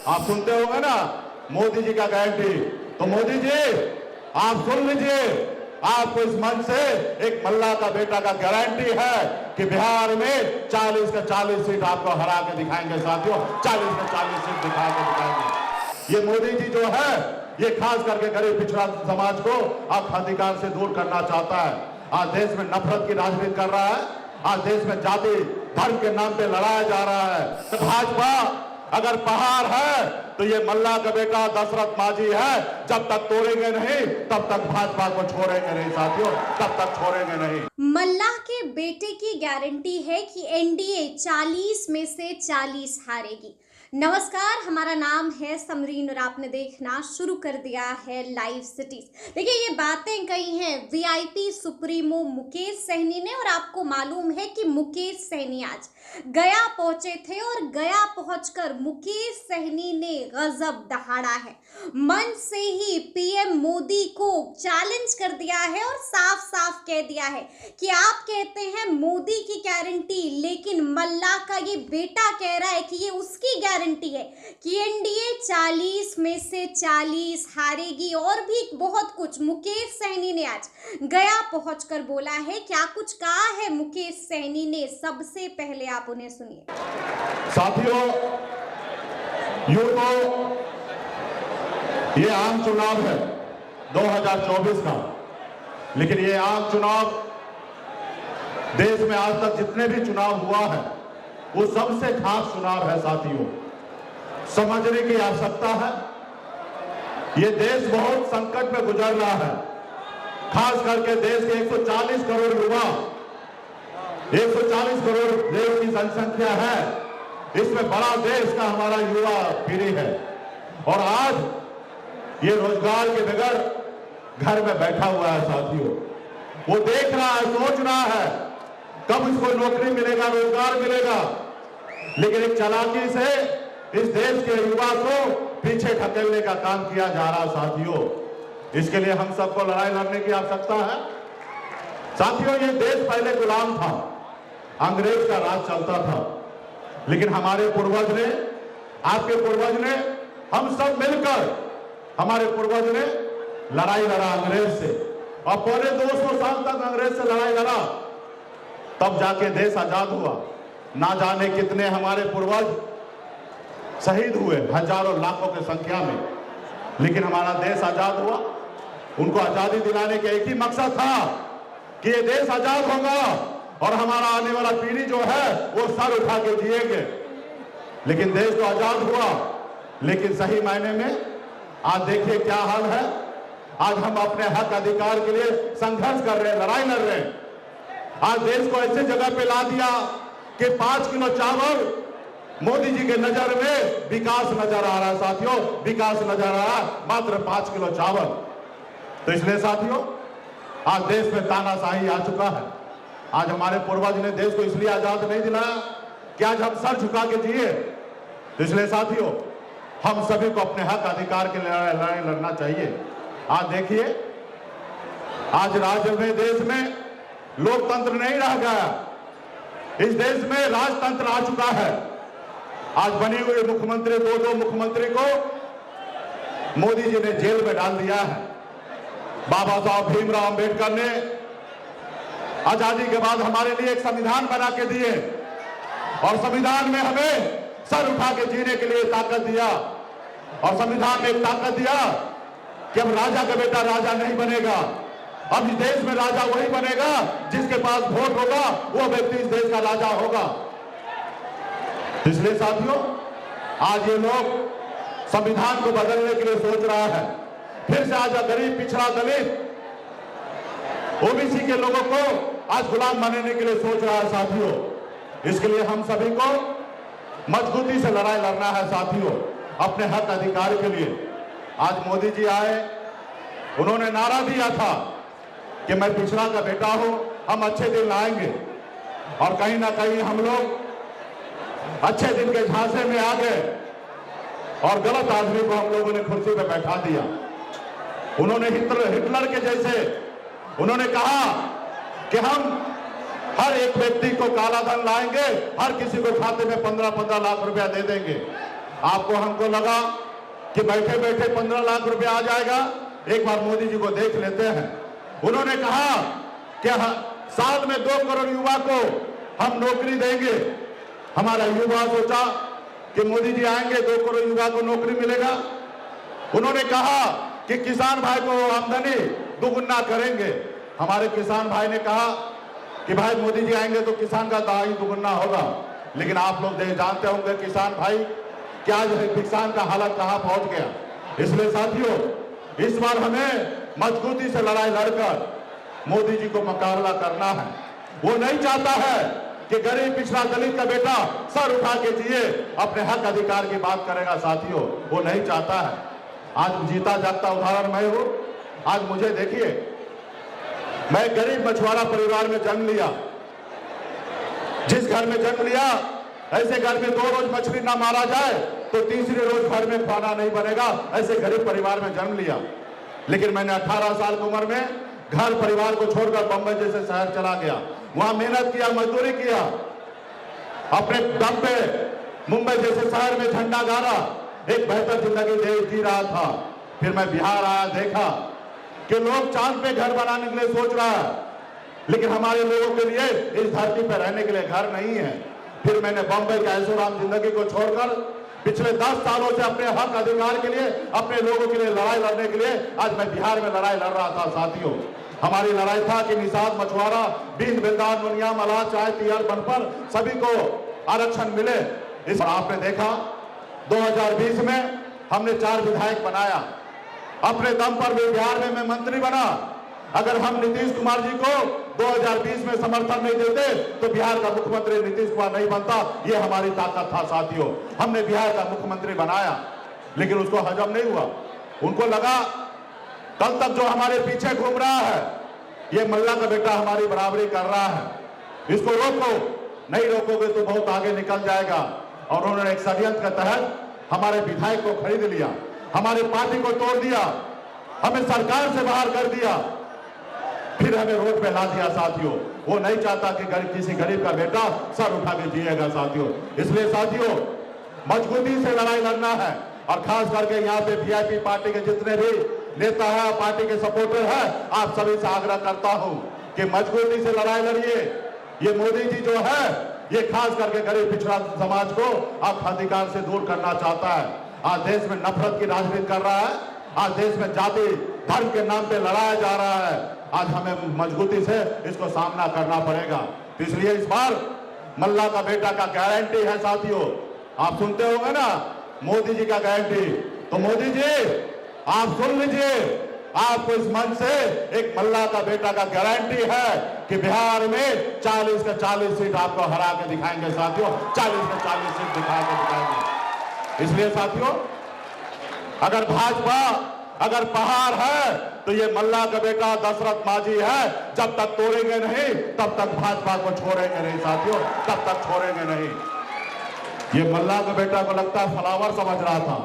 आप सुनते होंगे ना मोदी जी का गारंटी। तो मोदी जी आप सुन लीजिए, आपको इस मंच से एक मल्ला का बेटा का गारंटी है कि बिहार में 40 का 40 सीट आपको हरा के दिखाएंगे साथियों, 40 का 40 सीट दिखा के दिखाएंगे। ये मोदी जी जो है ये खास करके गरीब पिछड़ा समाज को अब अधिकार से दूर करना चाहता है। आज देश में नफरत की राजनीति कर रहा है, आज देश में जाति धर्म के नाम पे लड़ाया जा रहा है। तो भाजपा अगर पहाड़ है तो ये मल्ला का बेटा दशरथ मांझी है। जब तक तोड़ेंगे नहीं तब तक भाजपा को छोड़ेंगे नहीं साथियों, तब तक छोड़ेंगे नहीं। मल्ला के बेटे की गारंटी है कि एनडीए 40 में से 40 हारेगी। नमस्कार, हमारा नाम है समरीन और आपने देखना शुरू कर दिया है लाइव सिटीज। देखिए, ये बातें कही हैं वीआईपी सुप्रीमो मुकेश सहनी ने, और आपको मालूम है कि मुकेश सहनी आज गया पहुंचे थे और गया पहुंचकर मुकेश सहनी ने गजब दहाड़ा है। मंच से ही पीएम मोदी को चैलेंज कर दिया है और साफ साफ कह दिया है कि आप कहते हैं मोदी की गारंटी, लेकिन मल्ला का ये बेटा कह रहा है कि ये उसकी गारंटी है कि एनडीए 40 में से 40 हारेगी। और भी बहुत कुछ मुकेश सहनी ने आज गया पहुंचकर बोला है। क्या कुछ कहा है मुकेश सहनी ने, सबसे पहले आप उन्हें सुनिए। साथियों, यूं तो ये आम चुनाव है 2024 का, लेकिन ये आम चुनाव देश में आज तक जितने भी चुनाव हुआ है वो सबसे खास चुनाव है साथियों। समझने की आवश्यकता है, ये देश बहुत संकट में गुजर रहा है। खास करके देश के 140 करोड़ युवा, 140 करोड़ देश की जनसंख्या है, इसमें बड़ा देश का हमारा युवा पीढ़ी है। और आज ये रोजगार के बगैर घर में बैठा हुआ है साथियों। वो देख रहा है, सोच रहा है कब इसको नौकरी मिलेगा, रोजगार मिलेगा। लेकिन एक चालाकी से इस देश के युवा को पीछे ढकेलने का काम किया जा रहा है साथियों। इसके लिए हम सबको लड़ाई लड़ने की आवश्यकता है साथियों। ये देश पहले गुलाम था, अंग्रेज का राज चलता था, लेकिन हमारे पूर्वज ने, आपके पूर्वज ने, हम सब मिलकर, हमारे पूर्वज ने लड़ाई लड़ा अंग्रेज से, और पौने 200 साल तक अंग्रेज से लड़ाई लड़ा, तब जाके देश आजाद हुआ। ना जाने कितने हमारे पूर्वज शहीद हुए, हजारों लाखों की संख्या में, लेकिन हमारा देश आजाद हुआ। उनको आजादी दिलाने का एक ही मकसद था कि ये देश आजाद होगा और हमारा आने वाला पीढ़ी जो है वो सर उठा के जिएंगे। लेकिन देश तो आजाद हुआ, लेकिन सही मायने में आज देखिए क्या हाल है। आज हम अपने हक अधिकार के लिए संघर्ष कर रहे हैं, लड़ाई लड़ रहे हैं। आज देश को ऐसे जगह पे ला दिया कि 5 किलो चावल मोदी जी के नजर में विकास नजर आ रहा है साथियों, विकास नजर आ रहा है, मात्र 5 किलो चावल। तो इसलिए साथियों, आज देश में तानाशाही आ चुका है। आज हमारे पूर्वज ने देश को इसलिए आजाद नहीं दिलाया कि आज हम सर झुका के जिए। तो इसलिए साथियों, हम सभी को अपने हक अधिकार के लिए लड़ाई लड़ना चाहिए। आज देखिए, आज राज्य में, देश में लोकतंत्र नहीं रह गया, इस देश में राजतंत्र आ चुका है। आज बने हुए मुख्यमंत्री, दो मुख्यमंत्री को मोदी जी ने जेल में डाल दिया है। बाबा साहब भीमराव अंबेडकर ने आजादी के बाद हमारे लिए एक संविधान बना के दिए, और संविधान में हमें सर उठा के जीने के लिए ताकत दिया, और संविधान में एक ताकत दिया कि अब राजा का बेटा राजा नहीं बनेगा। अब इस देश में राजा वही बनेगा जिसके पास वोट होगा, वो व्यक्ति इस देश का राजा होगा। इसलिए साथियों, आज ये लोग संविधान को बदलने के लिए सोच रहा है। फिर से आज गरीब, पिछड़ा, दलित, ओबीसी के लोगों को आज गुलाम बनाने के लिए सोच रहा है साथियों। इसके लिए हम सभी को मजबूती से लड़ाई लड़ना है साथियों, अपने हक अधिकार के लिए। आज मोदी जी आए, उन्होंने नारा दिया था कि मैं पिछड़ा का बेटा हूं, हम अच्छे दिन लाएंगे, और कहीं ना कहीं हम लोग अच्छे दिन के झांसे में आ गए और गलत आदमी को हम लोगों ने कुर्सी पे बैठा दिया। उन्होंने हिटलर के जैसे उन्होंने कहा कि हम हर एक व्यक्ति को काला धन लाएंगे, हर किसी को खाते में 15-15 लाख रुपया दे देंगे। आपको हमको लगा कि बैठे बैठे 15 लाख रुपए आ जाएगा, एक बार मोदी जी को देख लेते हैं। उन्होंने कहा कि साल में 2 करोड़ युवा को हम नौकरी देंगे। हमारा युवा सोचा कि मोदी जी आएंगे 2 करोड़ युवा को नौकरी मिलेगा। उन्होंने कहा कि किसान भाई को आमदनी दुगुना करेंगे। हमारे किसान भाई ने कहा कि भाई मोदी जी आएंगे तो किसान का दाई दुगुना होगा। लेकिन आप लोग जानते होंगे किसान भाई कि आज किसान का हालत कहां पहुंच गया। इसलिए साथियों, इस बार हमें मजबूती से लड़ाई लड़कर मोदी जी को मुकाबला करना है। वो नहीं चाहता है कि गरीब पिछड़ा दलित का बेटा सर उठा के जिए, अपने हक अधिकार की बात करेगा। साथियों, वो नहीं चाहता है। आज जीता जागता उदाहरण मैं हूं। आज मुझे देखिए, मैं गरीब मछुआरा परिवार में जन्म लिया। जिस घर में जन्म लिया, ऐसे घर में 2 रोज मछली ना मारा जाए तो तीसरे रोज घर में खाना नहीं बनेगा। ऐसे गरीब परिवार में जन्म लिया। लेकिन मैंने 18 साल की उम्र में घर परिवार को छोड़कर बंबई जैसे शहर चला गया। वहां मेहनत किया, मजदूरी किया, अपने दम पे मुंबई जैसे शहर में झंडा गाड़ा, एक बेहतर जिंदगी जी रहा था। फिर मैं बिहार आया, देखा कि लोग चांद पे घर बनाने के लिए सोच रहा है, लेकिन हमारे लोगों के लिए इस धरती पर रहने के लिए घर नहीं है। फिर मैंने बंबई के ऐशोआराम जिंदगी को छोड़कर पिछले 10 सालों से अपने हक अधिकार के लिए, अपने लोगों के लिए लड़ाई लड़ने के लिए आज मैं बिहार में लड़ाई लड़ रहा था। साथियों, हमारी लड़ाई था कि निषाद, मछुआरा, बीन, बिल्दार, मुनिया, मलाह, चाय, तियर, बनपर सभी को आरक्षण मिले। इस आपने देखा 2020 में हमने 4 विधायक बनाया। अपने दम पर भी बिहार में मैं मंत्री बना। अगर हम नीतीश कुमार जी को 2020 में समर्थन नहीं देते तो बिहार का मुख्यमंत्री नीतीश कुमार नहीं बनता। ये हमारी ताकत था। साथियों, हमने बिहार का मुख्यमंत्री बनाया, लेकिन उसको हजम नहीं हुआ। उनको लगा कल तक जो हमारे पीछे घूम रहा है, ये मल्ला का बेटा हमारी बराबरी कर रहा है, इसको रोको। नहीं रोकोगे तो बहुत आगे निकल जाएगा। और उन्होंने एक षड्यंत्र के तहत हमारे विधायक को खरीद लिया, हमारी पार्टी को तोड़ दिया, हमें सरकार से बाहर कर दिया, फिर हमें रोड पे ला दिया। साथियों, वो नहीं चाहता कि किसी गरीब का बेटा सर उठा के जिएगा। साथियों, इसलिए साथियों, मजबूती से लड़ाई लड़ना है। और खास करके यहाँ पे वीआईपी पार्टी के जितने भी नेता है, पार्टी के सपोर्टर है, आप सभी से आग्रह करता हूं कि मजबूती से लड़ाई लड़िए। ये मोदी जी जो है, ये खास करके गरीब पिछड़ा समाज को हक अधिकार से दूर करना चाहता है। आज देश में नफरत की राजनीति कर रहा है। आज देश में जाति धर्म के नाम पे लड़ाया जा रहा है। आज हमें मजबूती से इसको सामना करना पड़ेगा। तो इसलिए इस बार मल्ला का बेटा का गारंटी है। साथियों, आप सुनते होंगे ना मोदी जी का गारंटी, तो मोदी जी आप सुन लीजिए, आपको इस मंच से एक मल्ला का बेटा का गारंटी है कि बिहार में 40 का 40 सीट आपको हरा के दिखाएंगे। साथियों, 40 का 40 सीट दिखा के दिखाएंगे। इसलिए साथियों, अगर भाजपा अगर पहाड़ है तो ये मल्ला का बेटा दशरथ मांझी है। जब तक तोड़ेंगे नहीं तब तक भाजपा को छोड़ेंगे नहीं। साथियों, तब तक छोड़ेंगे नहीं। ये मल्ला का बेटा को लगता है फ्लावर समझ रहा था।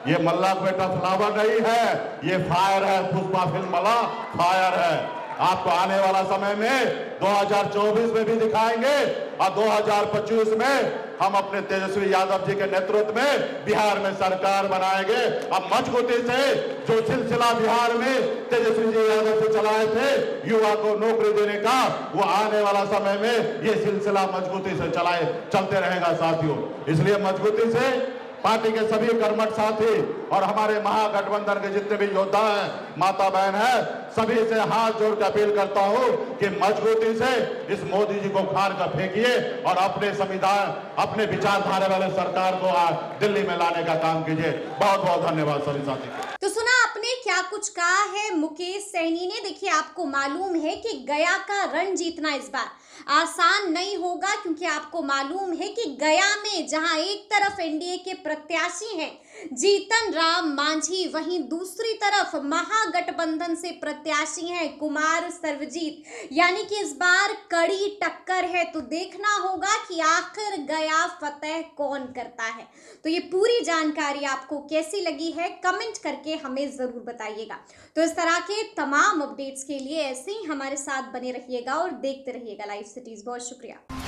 ये मल्ला का बेटा फ्लावर नहीं है, ये फायर है। पुष्पा फिल्म वाला फायर है। आपको आने वाला समय में 2024 में भी दिखाएंगे और 2025 में हम अपने तेजस्वी यादव जी के नेतृत्व में बिहार में सरकार बनाएंगे। अब मजबूती से जो सिलसिला बिहार में तेजस्वी जी यादव से चलाए थे युवा को नौकरी देने का, वो आने वाला समय में ये सिलसिला मजबूती से चलते रहेगा। साथियों, इसलिए मजबूती से पार्टी के सभी कर्मठ साथी और हमारे महागठबंधन के जितने भी योद्धा हैं, माता बहन है, सभी से हाथ जोड़ कर अपील करता हूं कि मजबूती से इस मोदी जी को उखाड़ कर फेंकिए और अपने संविधान, अपने विचारधारा वाले सरकार को दिल्ली में लाने का काम कीजिए। बहुत बहुत धन्यवाद सभी साथी। तो सुना आपने क्या कुछ कहा है मुकेश सहनी ने। देखिए, आपको मालूम है कि गया का रण जीतना इस बार आसान नहीं होगा, क्योंकि आपको मालूम है कि गया में जहां एक तरफ एनडीए के प्रत्याशी हैं जीतन राम मांझी, वहीं दूसरी तरफ महागठबंधन से प्रत्याशी हैं कुमार सर्वजीत, यानी कि इस बार कड़ी टक्कर है। तो देखना होगा कि आखिर गया फतेह कौन करता है। तो ये पूरी जानकारी आपको कैसी लगी है, कमेंट करके हमें जरूर बताइएगा। तो इस तरह के तमाम अपडेट्स के लिए ऐसे ही हमारे साथ बने रहिएगा और देखते रहिएगा लाइव सिटीज। बहुत शुक्रिया।